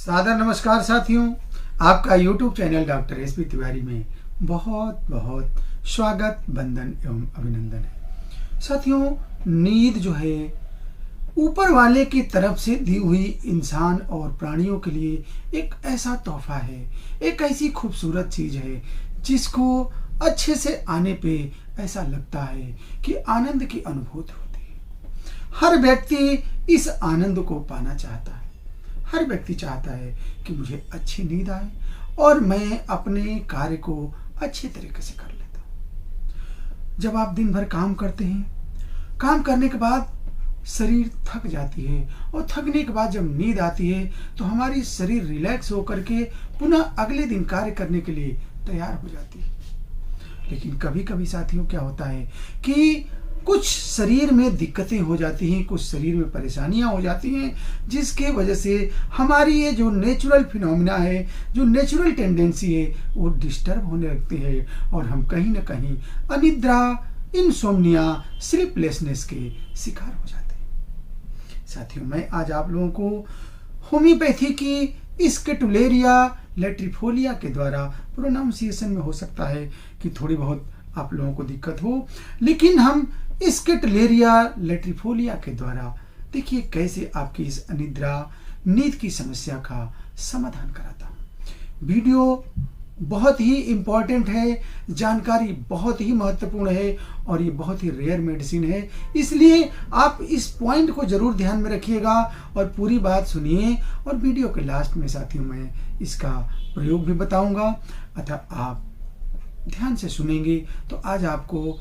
सादर नमस्कार साथियों, आपका YouTube channel doctor S P Tiwari में बहुत बहुत स्वागत, वंदन एवं अभिनंदन है। साथियों, नींद जो है ऊपर वाले की तरफ से दी हुई इंसान और प्राणियों के लिए एक ऐसा तोहफा है, एक ऐसी खूबसूरत चीज है जिसको अच्छे से आने पे ऐसा लगता है कि आनंद की अनुभूति होती है। हर व्यक्ति इस आनंद को पाना चाहता है। हर व्यक्ति चाहता है कि मुझे अच्छी नींद आए और मैं अपने कार्य को अच्छे तरीके से कर लेता हूँ। जब आप दिन भर काम करते हैं, काम करने के बाद शरीर थक जाती है और थकने के बाद जब नींद आती है तो हमारी शरीर रिलैक्स होकर के पुनः अगले दिन कार्य करने के लिए तैयार हो जाती है। लेकिन कभी कभी साथियों क्या होता है कि कुछ शरीर में दिक्कतें हो जाती हैं, कुछ शरीर में परेशानियां हो जाती हैं, जिसके वजह से हमारी ये जो नेचुरल फिनोमिना है, जो नेचुरल टेंडेंसी है, वो डिस्टर्ब होने लगती है और हम कहीं ना कहीं अनिद्रा, इनसोम्निया, स्लीपलेसनेस के शिकार हो जाते हैं। साथियों, मैं आज आप लोगों को होम्योपैथी की स्केटुलेरिया लेट्रिफोलिया के द्वारा प्रोनाउंसिएशन में हो सकता है कि थोड़ी बहुत आप लोगों को दिक्कत हो, लेकिन हम स्केटुलेरिया लेट्रिफोलिया के द्वारा देखिए कैसे आपकी इस अनिद्रा नींद की समस्या का समाधान कराता हूं। वीडियो बहुत ही इम्पोर्टेंट है, जानकारी बहुत ही महत्वपूर्ण है और ये बहुत ही रेयर मेडिसिन है, इसलिए आप इस पॉइंट को जरूर ध्यान में रखिएगा और पूरी बात सुनिए। और वीडियो के लास्ट में साथियों मैं इसका प्रयोग भी बताऊंगा, अतः आप ध्यान से सुनेंगे तो आज आपको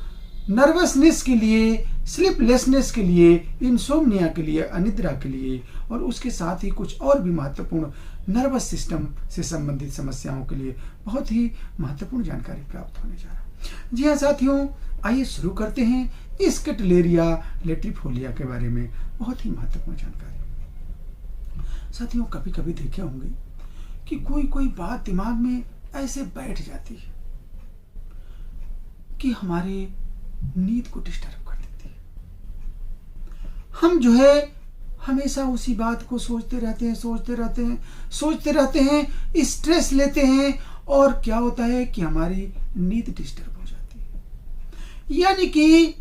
नर्वसनेस के लिए, स्लीपलेसनेस के लिए, इंसोम्निया के लिए, अनिद्रा के लिए और उसके साथ ही कुछ और भी महत्वपूर्ण नर्वस सिस्टम से संबंधित समस्याओं के लिए बहुत ही महत्वपूर्ण जानकारी प्राप्त होने जा रहा है। जी हाँ साथियों, आइए शुरू करते हैं स्केटुलेरिया लेट्रिफोलिया के बारे में बहुत ही महत्वपूर्ण जानकारी। साथियों, कभी कभी देखे होंगे कि कोई कोई बात दिमाग में ऐसे बैठ जाती है कि हमारे नींद को डिस्टर्ब कर देती है। हम जो है हमेशा उसी बात को सोचते रहते हैं, स्ट्रेस लेते हैं और क्या होता है कि हमारी नींद डिस्टर्ब हो जाती है। यानी कि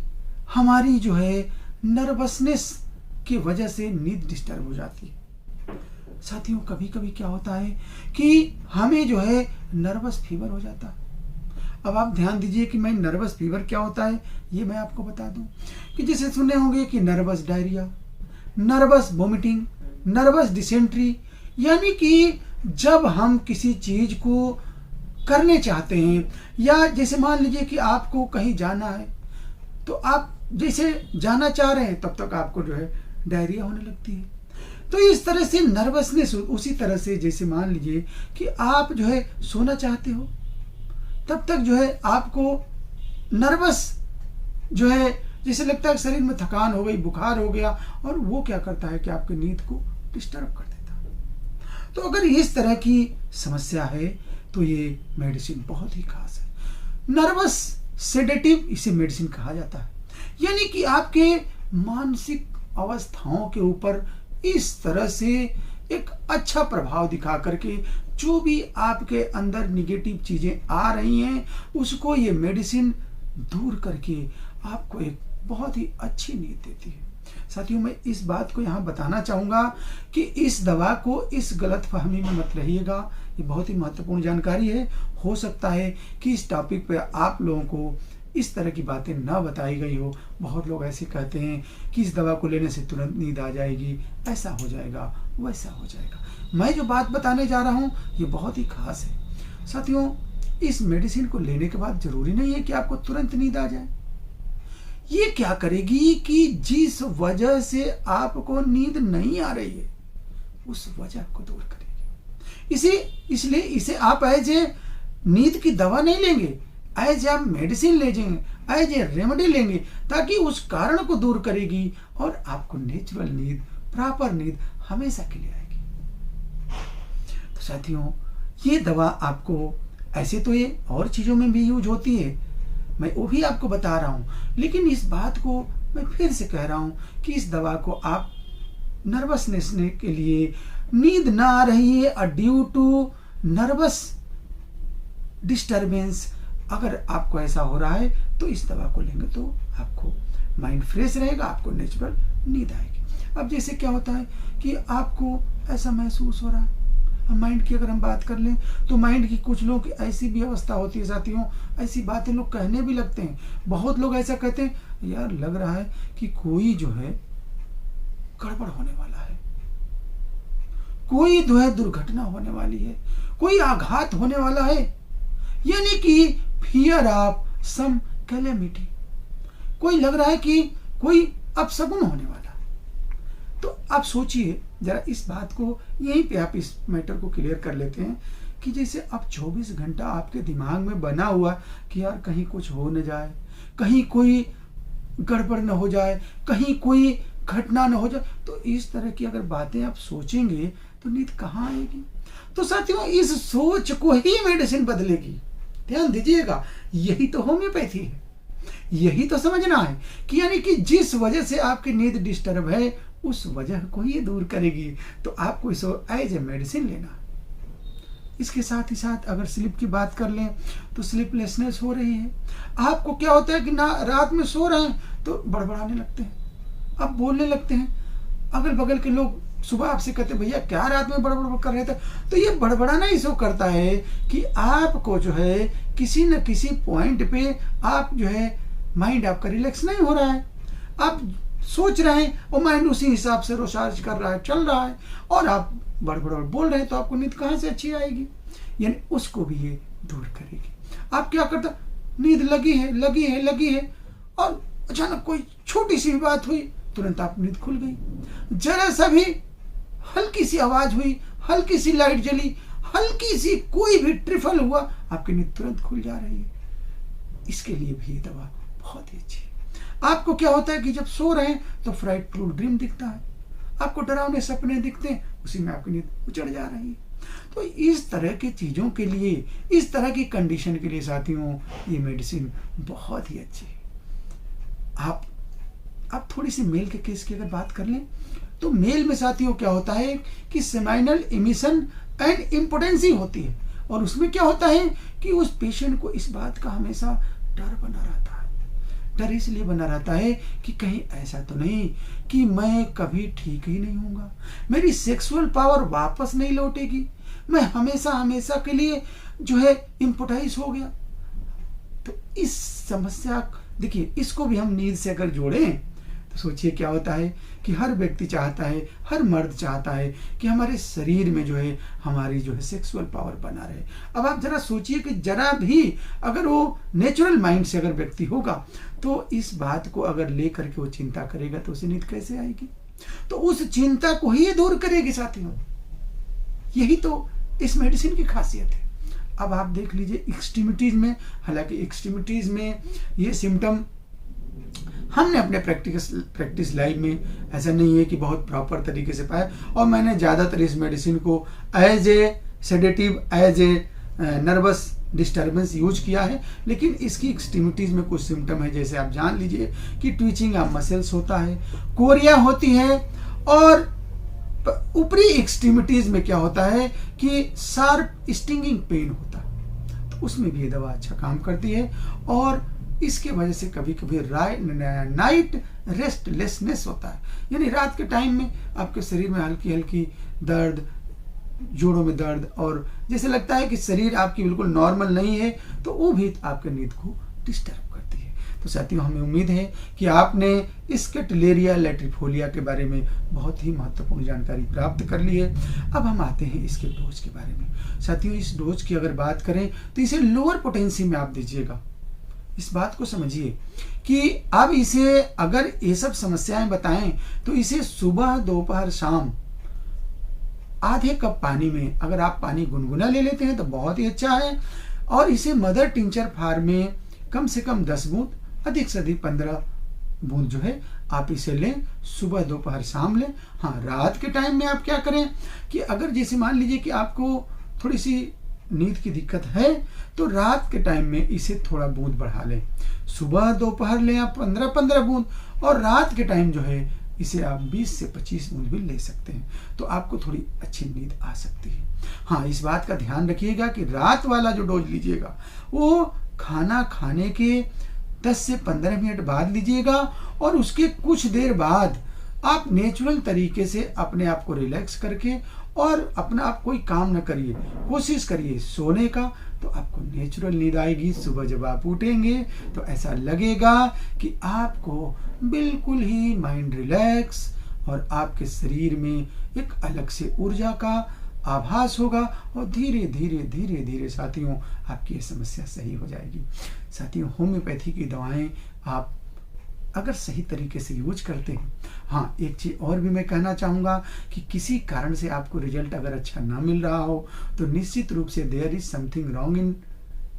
हमारी जो है नर्वसनेस की वजह से नींद डिस्टर्ब हो जाती है। साथियों, कभी कभी क्या होता है कि हमें जो है नर्वस फीवर हो जाता है। अब आप ध्यान दीजिए कि मैं नर्वस फीवर क्या होता है ये मैं आपको बता दूं कि जैसे सुने होंगे कि nervous diarrhoea, nervous vomiting, nervous dysentery, यानी कि जब हम किसी चीज को करने चाहते हैं या जैसे मान लीजिए कि आपको कहीं जाना है तो आप जैसे जाना चाह रहे हैं तब तक आपको जो है डायरिया होने लगती है। तो इस तरह से नर्वसनेस, उसी तरह से जैसे मान लीजिए कि आप जो है सोना चाहते हो तब तक जो है आपको नर्वस जो है जैसे लगता है शरीर में थकान हो गई, बुखार हो गया और वो क्या करता है कि आपकी नींद को डिस्टर्ब कर देता है। तो अगर इस तरह की समस्या है तो ये मेडिसिन बहुत ही खास है। नर्वस सेडेटिव इसे मेडिसिन कहा जाता है, यानी कि आपके मानसिक अवस्थाओं के ऊपर इस तरह से एक अच्छा प्रभाव दिखा करके जो भी आपके अंदर निगेटिव चीजें आ रही हैं उसको ये मेडिसिन दूर करके आपको एक बहुत ही अच्छी नींद देती है। साथियों, मैं इस बात को यहाँ बताना चाहूंगा कि इस दवा को इस गलत फहमी में मत रहिएगा, ये बहुत ही महत्वपूर्ण जानकारी है। हो सकता है कि इस टॉपिक पे आप लोगों को इस तरह की बातें ना बताई गई हो। बहुत लोग ऐसे कहते हैं कि इस दवा को लेने से तुरंत नींद आ जाएगी, ऐसा हो जाएगा, वैसा हो जाएगा। मैं जो बात बताने जा रहा हूँ ये बहुत ही खास है। साथियों, इस मेडिसिन को लेने के बाद जरूरी नहीं है कि आपको तुरंत नींद आ जाए। ये क्या करेगी कि जिस वजह से आपको नींद नहीं आ रही है उस वजह को दूर करेगी। इसलिए इसे आप एज ए नींद की दवा नहीं लेंगे, एज आप मेडिसिन ले जाएंगे, एज ए रेमेडी लेंगे, ताकि उस कारण को दूर करेगी और आपको नेचुरल नींद, प्रॉपर नींद हमेशा के लिए आएगी। तो साथियों, ये दवा आपको ऐसे तो ये और चीजों में भी यूज होती है, मैं वो भी आपको बता रहा हूं, लेकिन इस बात को मैं फिर से कह रहा हूं कि इस दवा को आप नर्वसनेस के लिए, नींद ना आ रही है ड्यू टू नर्वस डिस्टरबेंस, अगर आपको ऐसा हो रहा है तो इस दवा को लेंगे तो आपको माइंड फ्रेश रहेगा, आपको नेचुरल नींद आएगी। अब जैसे क्या होता है कि आपको ऐसा महसूस हो रहा है, माइंड की अगर हम बात कर लें तो माइंड की कुछ लोग ऐसी भी अवस्था होती है साथियों, ऐसी बातें लोग कहने भी लगते हैं। बहुत लोग ऐसा कहते हैं, यार लग रहा है कि कोई जो है गड़बड़ होने वाला है, कोई जो है दुर्घटना होने वाली है, कोई आघात होने वाला है, यानी कि फियर ऑफ सम कैलेमिटी, कोई लग रहा है कि कोई अपशगुन होने वाला है। तो आप सोचिए जरा इस बात को, यहीं पे आप इस मैटर को क्लियर कर लेते हैं कि जैसे अब 24 घंटा आपके दिमाग में बना हुआ कि यार कहीं कुछ हो न जाए, कहीं कोई गड़बड़ न हो जाए, कहीं कोई घटना न हो जाए, तो इस तरह की अगर बातें आप सोचेंगे तो नींद कहाँ आएगी। तो साथियों इस सोच को ही मेडिसिन बदलेगी। ध्यान दीजिएगा, यही तो होम्योपैथी है, यही तो समझना है कि यानी कि जिस वजह से आपकी नींद डिस्टर्ब है उस वजह को ये दूर करेगी। तो आपको इसको एज ए मेडिसिन लेना। इसके साथ ही साथ अगर स्लीप की बात कर लें तो स्लीपलेसनेस हो रही है, आपको क्या होता है कि ना रात में सो रहे हैं तो बड़बड़ाने लगते हैं, अब बोलने लगते हैं, अगल बगल के लोग सुबह आपसे कहते भैया क्या रात में बड़बड़ कर रहे थे। तो ये बड़बड़ाना इसको करता है कि आपको जो है किसी न किसी पॉइंट पे आप जो है माइंड आपका रिलैक्स नहीं हो रहा है, आप सोच रहे हैं और माइंड उसी हिसाब से रिसर्च कर रहा है, चल रहा है, और आप बड़बड़ बोल रहे हैं, तो आपको नींद कहाँ से अच्छी आएगी। यानी उसको भी ये दूर करेगी। आप क्या करता, नींद लगी है और अचानक कोई छोटी सी बात हुई, तुरंत आप नींद खुल गई। जरा सा भी हल्की सी आवाज हुई, हल्की सी लाइट जली, हल्की सी कोई भी ट्रिफल हुआ, आपकी नींद तुरंत खुल जा रही है। इसके लिए भी ये दवा बहुत ही अच्छी है। आपको क्या होता है कि जब सो रहे हैं तो फ्राइटफुल ड्रीम दिखता है, आपको डरावने सपने दिखते हैं, उसी में आपकी नींद उचड़ जा रही है। तो इस तरह की चीजों के लिए, इस तरह की कंडीशन के लिए साथियों ये मेडिसिन बहुत ही अच्छी है। आप थोड़ी सी मेल के केस की अगर बात कर लें तो मेल में साथियों क्या होता है कि सेमाइनल इमिशन एंड इम्पोटेंसी होती है, और उसमें क्या होता है कि उस पेशेंट को इस बात का हमेशा डर बना रहता है। डर इसलिए बना रहता है कि कहीं ऐसा तो नहीं कि मैं कभी ठीक ही नहीं होऊंगा, मेरी सेक्सुअल पावर वापस नहीं लौटेगी, मैं हमेशा के लिए जो है इम्पोटाइज हो गया। तो इस समस्या, देखिए इसको भी हम नींद से अगर जोड़ें तो सोचिए क्या होता है कि हर व्यक्ति चाहता है, हर मर्द चाहता है कि हमारे शरीर में जो है हमारी जो है सेक्सुअल पावर बना रहे। अब आप जरा सोचिए कि जरा भी अगर वो नेचुरल माइंड से अगर व्यक्ति होगा तो इस बात को अगर लेकर के वो चिंता करेगा तो उसे नींद कैसे आएगी। तो उस चिंता को ही दूर करेगी साथियों, यही तो इस मेडिसिन की खासियत है। अब आप देख लीजिए एक्सट्रीमिटीज में, हालांकि एक्सट्रीमिटीज में ये सिम्टम हमने अपने प्रैक्टिस लाइफ में ऐसा नहीं है कि बहुत प्रॉपर तरीके से पाया, और मैंने ज़्यादातर इस मेडिसिन को as a sedative, as a nervous disturbance use किया है। लेकिन इसकी एक्सट्रीमिटीज में कुछ सिम्टम है, जैसे आप जान लीजिए कि ट्विचिंग ऑफ मसल्स होता है, कोरिया होती है, और ऊपरी एक्सट्रीमिटीज में क्या होता है कि शार्प स्टिंगिंग पेन होता है। तो उसमें भी ये दवा अच्छा काम करती है, और इसके वजह से कभी कभी नाइट रेस्टलेसनेस होता है, यानी रात के टाइम में आपके शरीर में हल्की हल्की दर्द, जोड़ों में दर्द, और जैसे लगता है कि शरीर आपकी बिल्कुल नॉर्मल नहीं है, तो वो भी आपके नींद को डिस्टर्ब करती है। तो साथियों हमें उम्मीद है कि आपने स्केटलेरिया लैट्रिफोलिया के बारे में बहुत ही महत्वपूर्ण जानकारी प्राप्त कर ली है। अब हम आते हैं इसके डोज के बारे में। साथियों इस डोज की अगर बात करें तो इसे लोअर पोटेंसी में आप दीजिएगा। इस बात को समझिए कि अब इसे अगर ये सब समस्याएं बताएं तो इसे सुबह, दोपहर, शाम आधे कप पानी में अगर आप पानी गुनगुना ले लेते हैं तो बहुत ही अच्छा है। और इसे मदर टिंचर फार्म में कम से कम 10 बूंद, अधिक से अधिक 15 बूंद जो है आप इसे लें, सुबह, दोपहर, शाम लें। हाँ, रात के टाइम में आप क्या करें कि अगर जैसे मान लीजिए कि आपको थोड़ी सी नींद की दिक्कत है तो रात के टाइम में इसे थोड़ा बूंद बढ़ा लें। सुबह, दोपहर लें आप 15-15 बूंद, और रात के टाइम जो है इसे आप 20 से 25 बूंद भी ले सकते हैं, तो आपको थोड़ी अच्छी नींद आ सकती है। हाँ, इस बात का ध्यान रखिएगा कि रात वाला जो डोज लीजिएगा वो खाना खाने के 10 से 15 मिनट बाद लीजिएगा, और उसके कुछ देर बाद आप नेचुरल तरीके से अपने आप को रिलैक्स करके और अपना आप कोई काम न करिए, कोशिश करिए सोने का, तो आपको नेचुरल नींद आएगी। सुबह जब आप उठेंगे तो ऐसा लगेगा कि आपको बिल्कुल ही माइंड रिलैक्स और आपके शरीर में एक अलग से ऊर्जा का आभास होगा, और धीरे धीरे धीरे धीरे साथियों आपकी ये समस्या सही हो जाएगी। साथियों, होम्योपैथी की दवाएं आप अगर सही तरीके से यूज करते हैं, हाँ, एक चीज़ और भी मैं कहना चाहूँगा कि किसी कारण से आपको रिजल्ट अगर अच्छा ना मिल रहा हो तो निश्चित रूप से there is something wrong in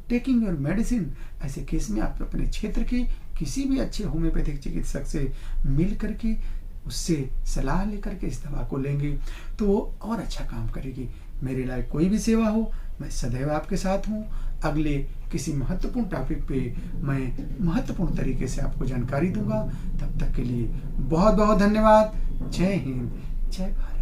taking your medicine. ऐसे केस में आप अपने क्षेत्र के किसी भी अच्छे होम्योपैथिक चिकित्सक से मिल करके उससे सलाह लेकर के इस दवा को लेंगे तो वो और अच्छा काम करेगी। मेरे लायक कोई भी सेवा हो, मैं सदैव आपके साथ हूँ। अगले किसी महत्वपूर्ण टॉपिक पे मैं महत्वपूर्ण तरीके से आपको जानकारी दूंगा। तब तक के लिए बहुत बहुत धन्यवाद। जय हिंद, जय भारत।